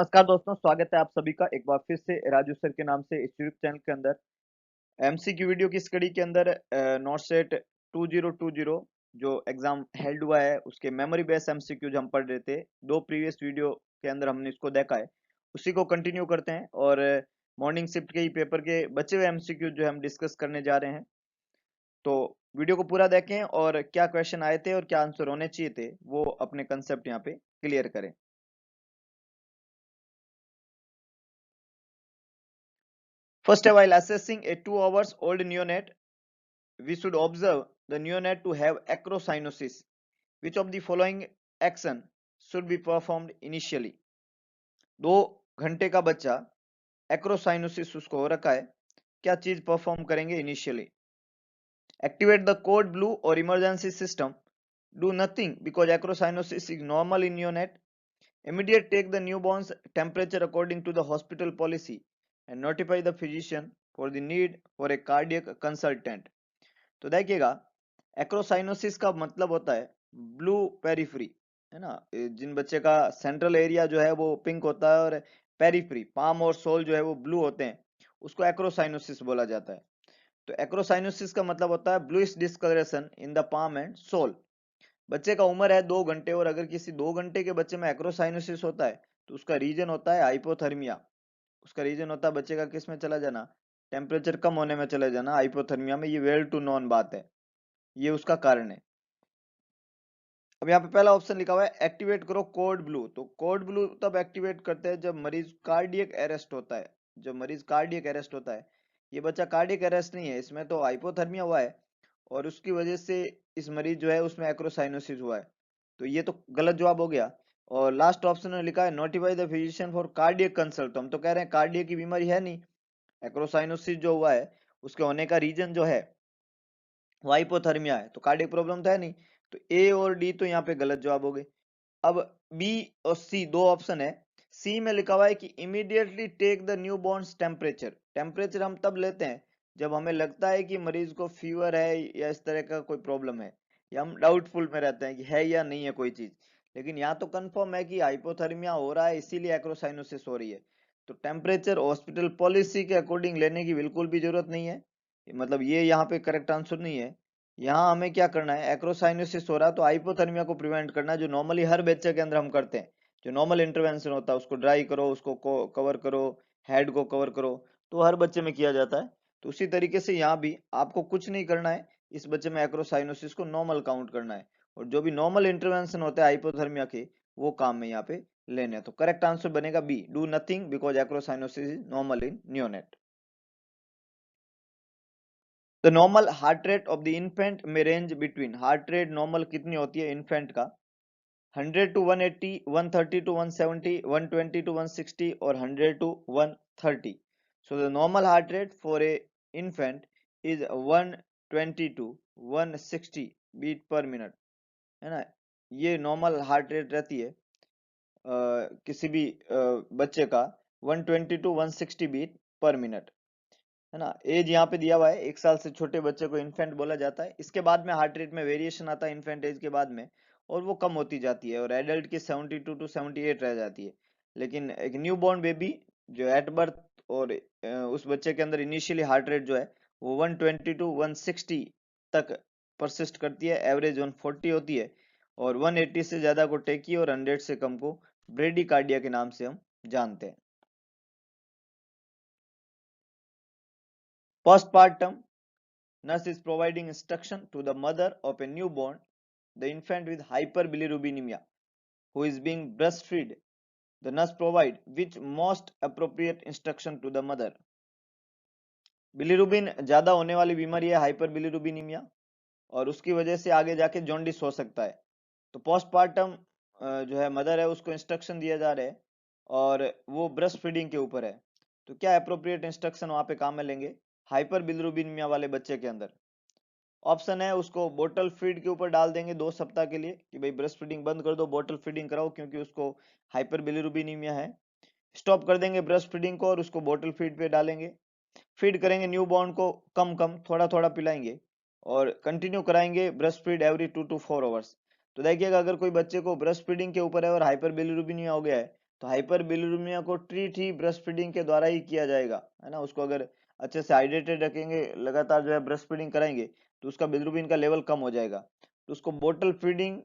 नमस्कार दोस्तों, स्वागत है आप सभी का एक बार फिर से राजू सर के नाम से इस यूट्यूब चैनल के अंदर। एमसीक्यू वीडियो की इस कड़ी के अंदर नॉट सेट 2020 जो एग्जाम हेल्ड हुआ है उसके मेमोरी बेस्ड एमसीक्यू जो हम पढ़ रहे थे, दो प्रीवियस वीडियो के अंदर हमने इसको देखा है, उसी को कंटिन्यू करते हैं और मॉर्निंग शिफ्ट के ही पेपर के बचे हुए एमसीक्यू जो हम डिस्कस करने जा रहे हैं। तो वीडियो को पूरा देखें और क्या क्वेश्चन आए थे और क्या आंसर होने चाहिए थे वो अपने कंसेप्ट यहाँ पे क्लियर करें। First, while assessing a 2 hours old neonate, we should observe the neonate to have acrocyanosis. Which of the following action should be performed initially? 2 घंटे का बच्चा एक्रोसाइनोसिस उसको हो रखा है, क्या चीज परफॉर्म करेंगे initially? Activate the code blue और emergency system. Do nothing because acrocyanosis is normal in neonate. Immediate take the newborn's temperature according to the hospital policy and notify the physician for the need for a cardiac consultant. तो देखिएगा, एक्रोसाइनोसिस का मतलब होता है blue periphery, है ना। जिन बच्चे का सेंट्रल एरिया जो है वो पिंक होता है और पेरिफ्री पाम और सोल जो है वो ब्लू होते हैं, उसको एक्रोसाइनोसिस बोला जाता है। तो एक्रोसाइनोसिस का मतलब होता है bluish discolouration in the palm and sole. बच्चे का उम्र है 2 घंटे और अगर किसी 2 घंटे के बच्चे में एक्रोसाइनोसिस होता है तो उसका रीजन होता है हाइपोथर्मिया। उसका रीजन होता है बच्चे का किस में चला जाना, टेम्परेचर कम होने में चले जाना, हाइपोथर्मिया में। ये वेल टू नोन बात है, ये उसका कारण है। अब यहाँ पे पहला ऑप्शन लिखा हुआ है एक्टिवेट करो कोड ब्लू। तो कोड ब्लू तब एक्टिवेट करते हैं जब मरीज कार्डियक अरेस्ट होता है। जब मरीज कार्डियक अरेस्ट होता है, ये बच्चा कार्डियक अरेस्ट नहीं है, इसमें तो हाइपोथर्मिया हुआ है और उसकी वजह से इस मरीज जो है उसमें एक्रोसाइनोसिस हुआ है। तो ये तो गलत जवाब हो गया। और लास्ट ऑप्शन में लिखा है notify the physician for cardiac consult. तो हम तो कह रहे हैं कार्डियक की बीमारी है नहीं, एक्रोसाइनोसिस जो हुआ है उसके होने का रीजन जो है वो हाइपोथर्मिया है, तो कार्डियक प्रॉब्लम तो है नहीं। तो ए और डी तो यहाँ पे गलत जवाब हो गए। अब बी और सी दो ऑप्शन है। सी में लिखा हुआ है कि immediately take the newborn's temperature. Temperature हम तब लेते हैं जब हमें लगता है कि मरीज को फीवर है या इस तरह का कोई प्रॉब्लम है, या हम डाउटफुल में रहते हैं कि है या नहीं है कोई चीज। लेकिन यहाँ तो कंफर्म है कि हाइपोथर्मिया हो रहा है, इसीलिए एक्रोसाइनोसिस हो रही है। तो टेम्परेचर हॉस्पिटल पॉलिसी के अकॉर्डिंग लेने की बिल्कुल भी जरूरत नहीं है, मतलब ये यहाँ पे करेक्ट आंसर नहीं है। यहाँ हमें क्या करना है, एक्रोसाइनोसिस हो रहा है तो हाइपोथर्मिया को प्रिवेंट करना है, जो नॉर्मली हर बच्चे के अंदर हम करते हैं। जो नॉर्मल इंटरवेंशन होता है, उसको ड्राई करो, उसको कवर करो, हेड को कवर करो, तो हर बच्चे में किया जाता है। तो उसी तरीके से यहाँ भी आपको कुछ नहीं करना है, इस बच्चे में एक्रोसाइनोसिस को नॉर्मल काउंट करना है और जो भी नॉर्मल इंटरवेंशन होता है हाइपोथर्मिया के, वो काम में यहाँ पे लेने हैं। तो करेक्ट आंसर बनेगा B, do nothing because acrocyanosis is normal in neonate. The normal heart rate of the infant में range between, heart rate normal कितनी होती है इन्फेंट का, 100 to 180, 130 to 170, 120 to 160 और 100 to 130। So the normal heart rate for a infant is 120 to 160 beat per minute, है ना। ये normal heart rate रहती है किसी भी बच्चे का 120 to 160 बीट पर मिनट, है ना। एज यहाँ पे दिया हुआ है, 1 साल से छोटे बच्चे को इन्फेंट बोला जाता है। इसके बाद में हार्ट रेट में वेरिएशन आता है इन्फेंट एज के बाद में, और वो कम होती जाती है और एडल्ट की 72 to 78 रह जाती है। लेकिन एक न्यू बॉर्न बेबी जो एट बर्थ और उस बच्चे के अंदर इनिशियली हार्ट रेट जो है वो 120 to 160 तक परसिस्ट करती है, एवरेज 140 होती है, और 180 से ज्यादा को टेकी और 100 से कम को ब्रेडिकार्डिया के नाम से हम जानते हैं। Postpartum, nurse is providing instruction to the mother of a newborn, the infant with hyperbilirubinemia, who is being breastfed. The nurse provide which most appropriate instruction to the mother? Bilirubin ज्यादा होने वाली बीमारी है हाइपरबिलिरुबिनीमिया, और उसकी वजह से आगे जाके जॉन्डिस हो सकता है। तो पोस्टपार्टम जो है मदर है उसको इंस्ट्रक्शन दिया जा रहा है और वो ब्रेस्ट फीडिंग के ऊपर है। तो क्या अप्रोप्रिएट इंस्ट्रक्शन वहां पे काम में लेंगे हाइपर बिलिरुबिनीमिया वाले बच्चे के अंदर? ऑप्शन है उसको बोतल फीड के ऊपर डाल देंगे 2 सप्ताह के लिए कि भाई ब्रेस्ट फीडिंग बंद कर दो, बोतल फीडिंग कराओ क्योंकि उसको हाइपर बिलिरुबिनीमिया है। स्टॉप कर देंगे ब्रेस्ट फीडिंग को और उसको बोतल फीड पे डालेंगे। फीड करेंगे न्यू बॉर्न को कम कम थोड़ा थोड़ा पिलाएंगे और कंटिन्यू कराएंगे breast feed every 2 to 4 hours. तो देखिएगा अगर कोई बच्चे को ब्रेस्ट फीडिंग के ऊपर है और हाइपर बिलिरुबिनिया हो गया है तो हाइपर बिलिरुबिनिया को ट्रीट ही ब्रेस्ट फीडिंग के द्वारा ही किया जाएगा, है ना। उसको अगर अच्छे से हाइड्रेटेड रखेंगे, लगातार जो है ब्रेस्ट फीडिंग कराएंगे, तो उसका बिलिरुबिन का लेवल कम हो जाएगा। तो उसको बोतल फीडिंग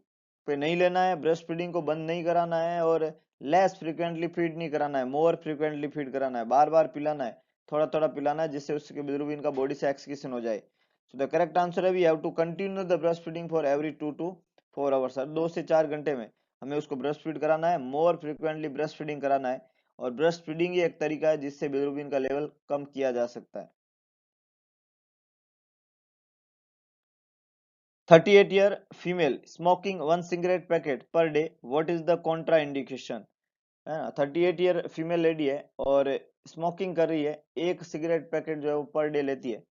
पे नहीं लेना है, ब्रेस्ट फीडिंग को बंद नहीं कराना है, और लेस फ्रिक्वेंटली फीड नहीं कराना है, मोर फ्रिक्वेंटली फीड कराना है, बार बार पिलाना है, थोड़ा थोड़ा पिलाना है, जिससे उसके बिलिरुबिन का बॉडी से एक्सक्रीशन हो जाए। सो द करेक्ट आंसर है we have to continue the breastfeeding for every 2 to 4 hours. 2 से 4 घंटे में हमें उसको ब्रेस्ट फीड कराना है, मोर फ्रिक्वेंटली ब्रेस्ट फीडिंग कराना है। और ब्रेस्ट फीडिंग ही एक तरीका है जिससे बिलिरुबिन का लेवल कम किया जा सकता है। 38 year female smoking 1 cigarette packet per day, what is the Contra indication? है ना, 38 ईयर फीमेल लेडी है और स्मोकिंग कर रही है, 1 सिगरेट पैकेट जो है वो पर डे लेती है,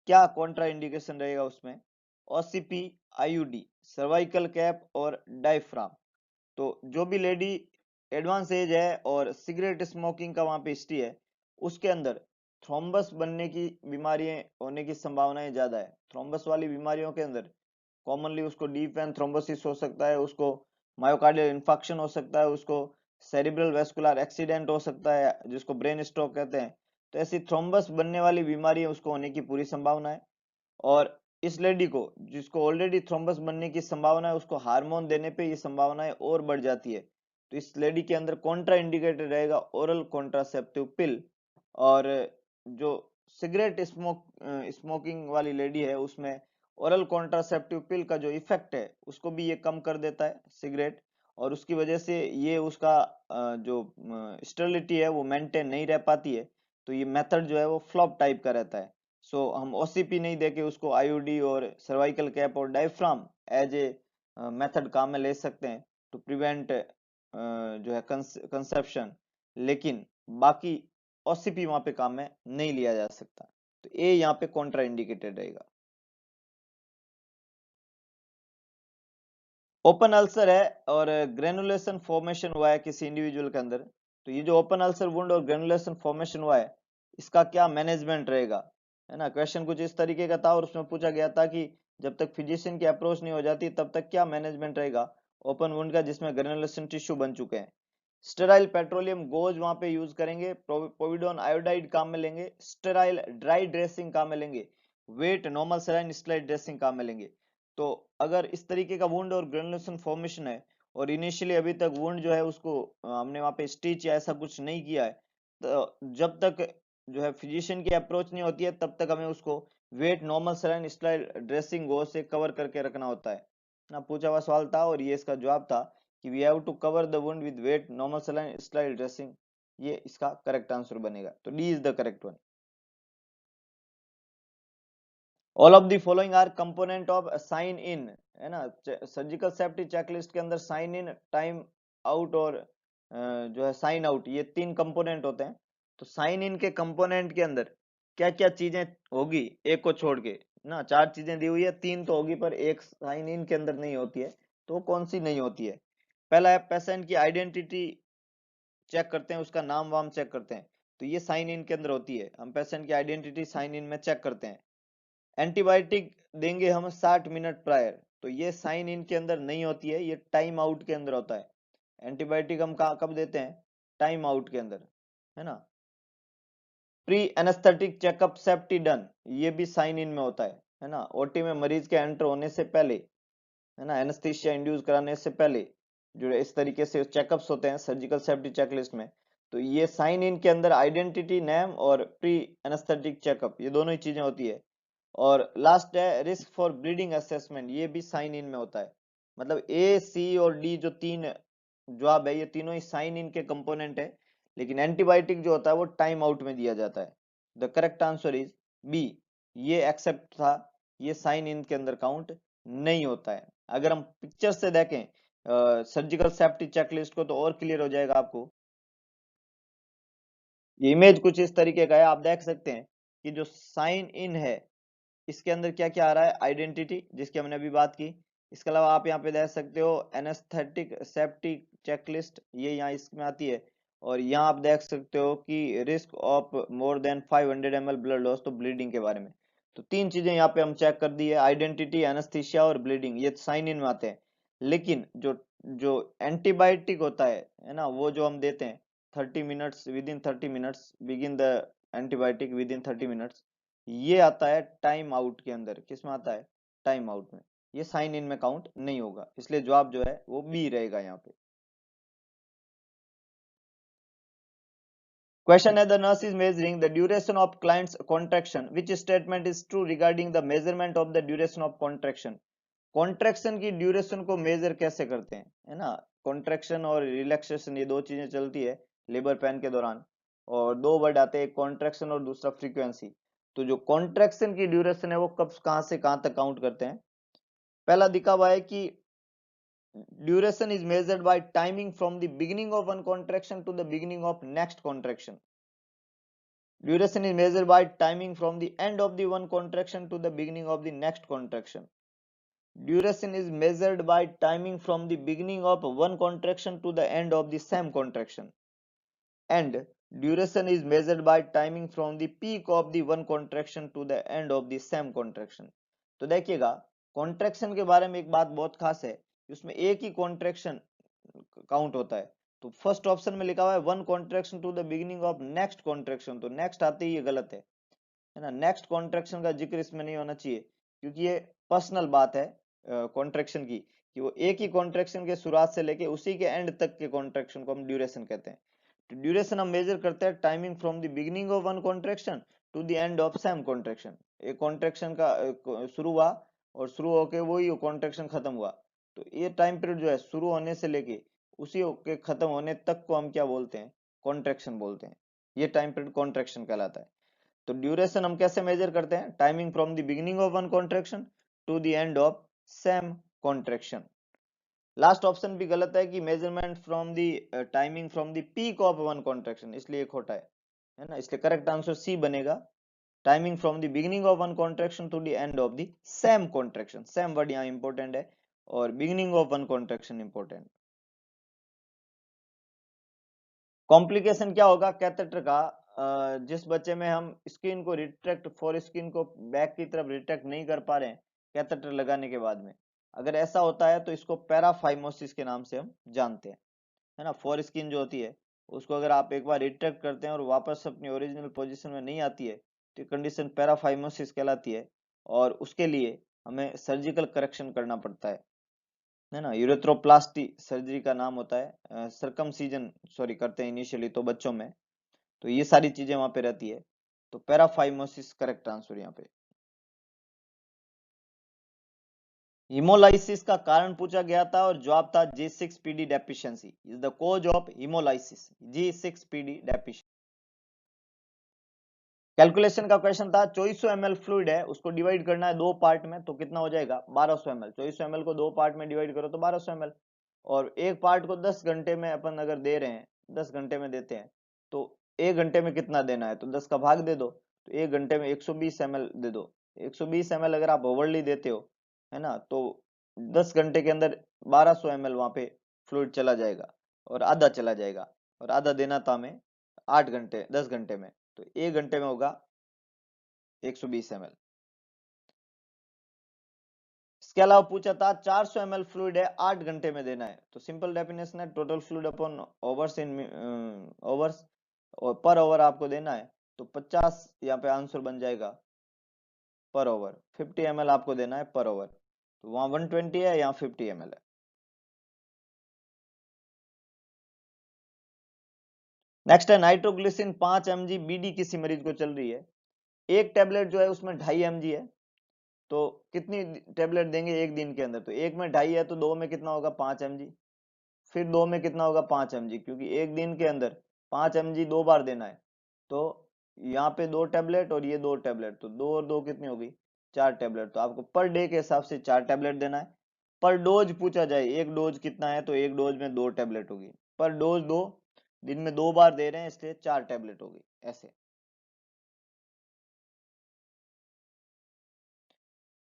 क्या कॉन्ट्रा इंडिकेशन रहेगा उसमें? ओसीपी, आईयूडी, सर्वाइकल कैप और डायफ्राम। तो जो भी लेडी एडवांस एज है और सिगरेट स्मोकिंग का वहां पे हिस्ट्री है, उसके अंदर थ्रोम्बस बनने की बीमारियां होने की संभावनाएं ज्यादा है। थ्रोम्बस वाली बीमारियों के अंदर कॉमनली उसको डीप वेन थ्रोम्बोसिस हो सकता है, उसको मायोकार्डियल इन्फेक्शन हो सकता है, उसको सेरिब्रल वेस्कुलर एक्सीडेंट हो सकता है जिसको ब्रेन स्ट्रोक कहते हैं। तो ऐसी थ्रोम्बस बनने वाली बीमारी उसको होने की पूरी संभावना है। और इस लेडी को जिसको ऑलरेडी थ्रोम्बस बनने की संभावना है, उसको हार्मोन देने पे ये संभावनाएं और बढ़ जाती है। तो इस लेडी के अंदर कॉन्ट्रा इंडिकेटेड रहेगा ओरल कॉन्ट्रासेप्टिव पिल। और जो सिगरेट स्मोकिंग वाली लेडी है, उसमें ओरल कॉन्ट्रासेप्टिव पिल का जो इफेक्ट है उसको भी ये कम कर देता है सिगरेट, और उसकी वजह से ये उसका जो स्टेरिलिटी है वो मेंटेन नहीं रह पाती है। तो ये मेथड जो है वो फ्लॉप टाइप का रहता है। सो हम ओसीपी नहीं देके उसको आईयूडी और सर्वाइकल कैप और डायफ्राम एज ए मेथड काम में ले सकते हैं टू प्रिवेंट जो है कंसेप्शन, लेकिन बाकी ओसीपी वहां पे काम में नहीं लिया जा सकता। तो ए यहाँ पे कॉन्ट्रा इंडिकेटेड रहेगा। ओपन अल्सर है और ग्रेनुलेशन फॉर्मेशन हुआ है किसी इंडिविजुअल के अंदर, तो ये जो ओपन अल्सर वुंड और ग्रेनुलेशन फॉर्मेशन हुआ है, इसका क्या मैनेजमेंट रहेगा? है ना, क्वेश्चन कुछ इस तरीके का था और उसमें पूछा गया था कि जब तक फिजिशियन की अप्रोच नहीं हो जाती तब तक क्या मैनेजमेंट रहेगा ओपन वुंड का जिसमें ग्रेनुलेशन टिश्यू बन चुके हैं? स्टेराइल पेट्रोलियम गोज वहां पे यूज करेंगे, पोविडोन आयोडाइड काम में लेंगे, स्टेराइल ड्राई ड्रेसिंग काम में लेंगे, wet normal saline slide dressing काम में लेंगे। तो अगर इस तरीके का वुंड और ग्रेनुलेशन फॉर्मेशन है और इनिशियली अभी तक वुंड जो है उसको हमने वहां पे स्टिच या ऐसा कुछ नहीं किया है, तो जब तक जो है फिजिशियन की अप्रोच नहीं होती है तब तक हमें उसको wet normal saline slide dressing gauze से कवर करके रखना होता है ना। पूछा हुआ सवाल था और ये इसका जवाब था कि we have to cover the wound with wet normal saline slide dressing. ये इसका करेक्ट आंसर बनेगा, तो D is the correct one. All of the following are component of sign in, है ना। सर्जिकल सेफ्टी चेकलिस्ट के अंदर sign in, time out और जो है साइन आउट, ये 3 कंपोनेंट होते हैं। तो साइन इन के कंपोनेंट के अंदर क्या क्या चीजें होगी एक को छोड़ के? ना 4 चीजें दी हुई है, 3 तो होगी पर एक साइन इन के अंदर नहीं होती है, तो कौन सी नहीं होती है? पहला है पेशेंट की आइडेंटिटी चेक करते हैं, उसका नाम वाम चेक करते हैं, तो ये साइन इन के अंदर होती है। हम पेशेंट की आइडेंटिटी साइन इन में चेक करते हैं। एंटीबायोटिक देंगे हम 60 मिनट प्रायर, तो ये साइन इन के अंदर नहीं होती है, ये टाइम आउट के अंदर होता है। एंटीबायोटिक हम कब देते हैं? टाइम आउट के अंदर, है ना। Pre anaesthetic checkup safety done, ये भी साइन इन में होता है ना। ओटी में मरीज के एंटर होने से पहले, है ना, एनेस्थीसिया इंड्यूस कराने से पहले जो इस तरीके से चेकअप्स होते हैं सर्जिकल सेफ्टी चेकलिस्ट में, तो ये साइन इन के अंदर आइडेंटिटी नेम और प्री एनेस्थेटिक चेकअप, ये दोनों ही चीजें होती है। और लास्ट है रिस्क फॉर ब्लीडिंग असेसमेंट, ये भी साइन इन में होता है। मतलब ए सी और डी जो 3 जवाब है, ये तीनों ही साइन इन के कंपोनेंट है, लेकिन एंटीबायोटिक जो होता है वो टाइम आउट में दिया जाता है। The correct answer is B, ये एक्सेप्ट था, ये साइन इन के अंदर काउंट नहीं होता है। अगर हम पिक्चर से देखें सर्जिकल सेफ्टी चेकलिस्ट को, तो और क्लियर हो जाएगा आपको। ये इमेज कुछ इस तरीके का है, आप देख सकते हैं कि जो साइन इन है इसके अंदर क्या क्या आ रहा है? आइडेंटिटी, जिसकी हमने अभी बात की। इसके अलावा आप यहाँ पे देख सकते हो एनेस्थेटिक सेफ्टी चेकलिस्ट, ये यहाँ इसमें आती है। और यहाँ आप देख सकते हो कि risk of more than 500 ml blood loss, तो ब्लीडिंग के बारे में। तो 3 चीजें यहाँ पे हम चेक कर दी है, आइडेंटिटी, एनेस्थीसिया और ब्लीडिंग, ये साइन इन में आते हैं। लेकिन जो जो एंटीबायोटिक होता है ना, वो जो हम देते हैं 30 minutes, with in 30 minutes begin the antibiotic with in 30 minutes, ये आता है टाइम आउट के अंदर। किस में आता है? टाइम आउट में। ये साइन इन में काउंट नहीं होगा, इसलिए जवाब जो है वो बी रहेगा यहाँ पे। Question है, the nurse is measuring the duration of client's contraction. Which statement is true regarding the measurement of the duration of contraction? Contraction की ड्यूरेशन को मेजर कैसे करते हैं, है ना? कॉन्ट्रैक्शन और रिलैक्सेशन ये दो चीजें चलती है लेबर पेन के दौरान, और दो वर्ड आते हैं, कॉन्ट्रैक्शन और दूसरा फ्रीक्वेंसी। तो जो कॉन्ट्रैक्शन की ड्यूरेशन है वो कब कहां से कहां तक काउंट करते हैं? पहला दिखा हुआ है कि duration is measured by timing from the beginning of one contraction to the beginning of next contraction. Duration is measured by timing from the end of the one contraction to the beginning of the next contraction. Duration is measured by timing from the beginning of one contraction to the end of the same contraction. And duration is measured by timing from the peak of the one contraction to the end of the same contraction. तो देखिएगा, contraction के बारे में एक बात बहुत खास है, उसमें एक ही कॉन्ट्रैक्शन काउंट होता है। तो फर्स्ट ऑप्शन में लिखा हुआ है one contraction to the beginning of next contraction, तो नेक्स्ट आते ही ये गलत है ना? नेक्स्ट कॉन्ट्रैक्शन का जिक्र इसमें नहीं होना चाहिए, क्योंकि ये पर्सनल बात है कॉन्ट्रैक्शन की, कि वो एक ही कॉन्ट्रैक्शन के शुरुआत से लेके उसी के एंड तक के कॉन्ट्रैक्शन को हम ड्यूरेशन कहते हैं। तो ड्यूरेशन हम मेजर करते हैं timing from the beginning of one contraction to the end of same contraction. एक कॉन्ट्रैक्शन का शुरू हुआ और शुरू होके वही कॉन्ट्रैक्शन खत्म हुआ, तो ये टाइम पीरियड जो है शुरू होने से लेके उसी के खत्म होने तक को हम क्या बोलते हैं? कॉन्ट्रैक्शन बोलते हैं। ये टाइम पीरियड कॉन्ट्रैक्शन कहलाता है। तो ड्यूरेशन हम कैसे मेजर करते हैं? Timing from the beginning of one contraction to the end of same contraction. Last option भी गलत है कि measurement from the timing from the peak of one contraction, इसलिए खोटा है ना? इसलिए करेक्ट आंसर सी बनेगा, timing from the beginning of one contraction to the end of the same contraction. Same word यहाँ इंपॉर्टेंट है और beginning of one contraction important. Complication क्या होगा कैथेटर का? जिस बच्चे में हम स्किन को रिट्रैक्ट, फॉर स्किन को बैक की तरफ रिट्रैक्ट नहीं कर पा रहे हैं कैथेटर लगाने के बाद में, अगर ऐसा होता है तो इसको पैराफाइमोसिस के नाम से हम जानते हैं, है ना? फॉर स्किन जो होती है उसको अगर आप एक बार रिट्रैक्ट करते हैं और वापस अपनी ओरिजिनल पोजीशन में नहीं आती है तो कंडीशन पैराफाइमोसिस कहलाती है, और उसके लिए हमें सर्जिकल करेक्शन करना पड़ता है ना? यूरेथ्रोप्लास्टी सर्जरी का नाम होता है, सरकमसीजन सॉरी करते हैं इनिशियली तो बच्चों में, तो ये सारी चीजें वहां पे रहती है। तो पैराफाइमोसिस करेक्ट आंसर यहाँ पे। हिमोलाइसिस का कारण पूछा गया था और जवाब था G6PD deficiency is the cause of haemolysis, G6PD deficiency. Calculation का क्वेश्चन था, 2400 ml फ्लूइड है, उसको डिवाइड करना है दो पार्ट में, तो कितना हो जाएगा? 1200 ml। 2400 ml को दो पार्ट में डिवाइड करो तो 1200 ml, और एक पार्ट को 10 घंटे में अपन अगर दे रहे हैं, 10 घंटे में देते हैं, तो एक घंटे में कितना देना है? तो 10 का भाग दे दो, तो एक घंटे में 120 ml दे दो। 120 ml अगर आप ओवरली देते हो, है ना, तो 10 घंटे के अंदर 1200 ml वहां पे फ्लूइड चला जाएगा, और आधा चला जाएगा, और आधा देना था हमें 8 घंटे 10 घंटे में, तो एक घंटे में होगा 120 ml। इसके अलावा पूछा था 400 ml फ्लूइड है 8 घंटे में देना है, तो सिंपल डेफिनेशन है total fluid upon overs in overs, और पर ओवर आपको देना है, तो 50 यहाँ पे आंसर बन जाएगा पर ओवर। 50 ml आपको देना है पर ओवर, तो वहां 120 है, यहाँ 50 ml है। नेक्स्ट है, नाइट्रोग्लिसिन 5 mg बीडी किसी मरीज को चल रही है, एक टेबलेट जो है उसमें 2.5 mg है, तो कितनी टेबलेट देंगे एक दिन के अंदर? तो एक में 2.5 है तो दो में कितना होगा? 5 mg, फिर दो में कितना होगा? 5 mg, क्योंकि एक दिन के अंदर 5 mg दो बार देना है, तो यहाँ पे दो टेबलेट और ये दो टेबलेट, तो दो और दो कितनी होगी? 4 टेबलेट। तो आपको पर डे के हिसाब से 4 टेबलेट देना है। पर डोज पूछा जाए, एक डोज कितना है, तो एक डोज में 2 टेबलेट होगी, पर डोज दो, दिन में दो बार दे रहे हैं इसलिए 4 टेबलेट होगी ऐसे।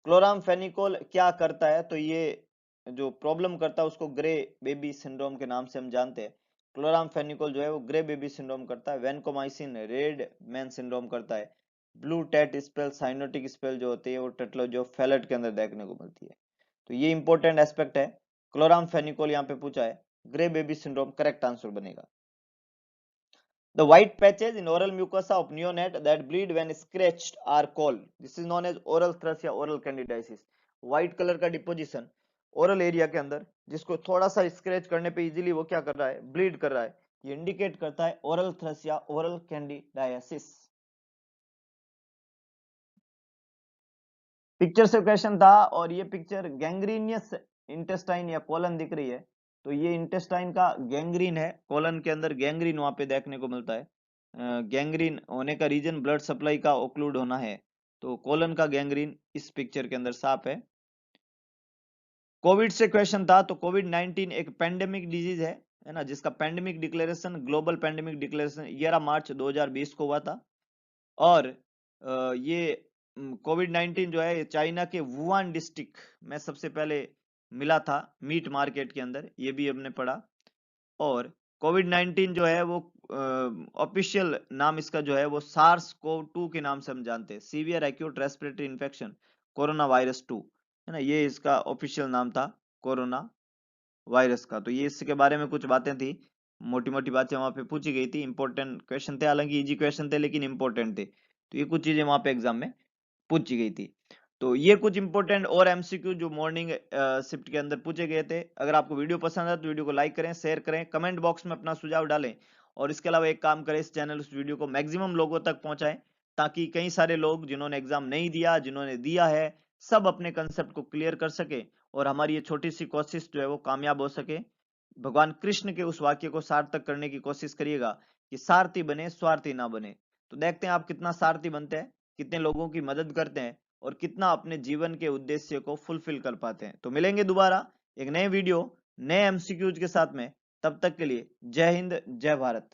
क्लोरामफेनिकोल क्या करता है? तो ये जो प्रॉब्लम करता है उसको ग्रे बेबी सिंड्रोम के नाम से हम जानते हैं। क्लोरामफेनिकोल जो है वो ग्रे बेबी सिंड्रोम करता है, वेनकोमाइसिन रेड मैन सिंड्रोम करता है, blue tet spell cyanotic spell जो होती है वो टेट्लोजो फेलेट के अंदर देखने को मिलती है। तो ये इंपॉर्टेंट एस्पेक्ट है, क्लोरामफेनिकोल यहाँ पे पूछा है, grey baby syndrome correct answer बनेगा। The white patches in oral mucosa of neonate that bleed when scratched are called. This is known as oral thrush या oral candidiasis. White कलर का deposition oral area के अंदर जिसको थोड़ा सा scratch करने पे इजीली वो क्या कर रहा है, ब्लीड कर रहा है, ये इंडिकेट करता है ओरल थ्रश या ओरल कैंडिडायसिस। पिक्चर से क्वेश्चन था और ये पिक्चर गैंग्रीनियस इंटेस्टाइन या कोलन दिख रही है, तो ये इंटेस्टाइन का गैंग्रीन है, कोलन के अंदर गैंग्रीन वहां पे देखने को मिलता है। गैंग्रीन होने का रीजन ब्लड सप्लाई का ओक्लूड होना है, तो कोलन का गैंग्रीन इस पिक्चर के अंदर साफ है। कोविड से क्वेश्चन था, तो कोविड 19 एक पेंडेमिक डिजीज है ना, जिसका pandemic declaration, global pandemic declaration 11 मार्च 2020 को हुआ था। और ये कोविड 19 जो है चाइना के वुहान डिस्ट्रिक्ट में सबसे पहले मिला था मीट मार्केट के अंदर, ये भी हमने पढ़ा। और कोविड 19 जो है वो ऑफिशियल नाम इसका जो है वो सार्स कोव 2 के नाम से हम जानते हैं, severe acute respiratory infection corona virus 2, है ना, ये इसका ऑफिशियल नाम था कोरोना वायरस का। तो ये इसके बारे में कुछ बातें थी, मोटी मोटी बातें वहां पे पूछी गई थी, इंपॉर्टेंट क्वेश्चन थे, हालांकि इजी क्वेश्चन थे लेकिन इंपॉर्टेंट थे, तो ये कुछ चीजें वहां पे एग्जाम में पूछी गई थी। तो ये कुछ इंपॉर्टेंट और एमसीक्यू जो मॉर्निंग शिफ्ट के अंदर पूछे गए थे। अगर आपको वीडियो पसंद है तो वीडियो को लाइक करें, शेयर करें, कमेंट बॉक्स में अपना सुझाव डालें, और इसके अलावा एक काम करें, इस चैनल उस वीडियो को मैक्सिमम लोगों तक पहुंचाएं, ताकि कई सारे लोग जिन्होंने एग्जाम नहीं दिया, जिन्होंने दिया है, सब अपने कंसेप्ट को क्लियर कर सके और हमारी ये छोटी सी कोशिश जो है वो कामयाब हो सके। भगवान कृष्ण के उस वाक्य को सार्थक करने की कोशिश करिएगा कि सारथी बने, स्वार्थी ना बने। तो देखते हैं आप कितना सारथी बनते हैं, कितने लोगों की मदद करते हैं और कितना अपने जीवन के उद्देश्य को फुलफिल कर पाते हैं। तो मिलेंगे दोबारा एक नए वीडियो, नए एमसीक्यूज के साथ में, तब तक के लिए जय हिंद, जय भारत।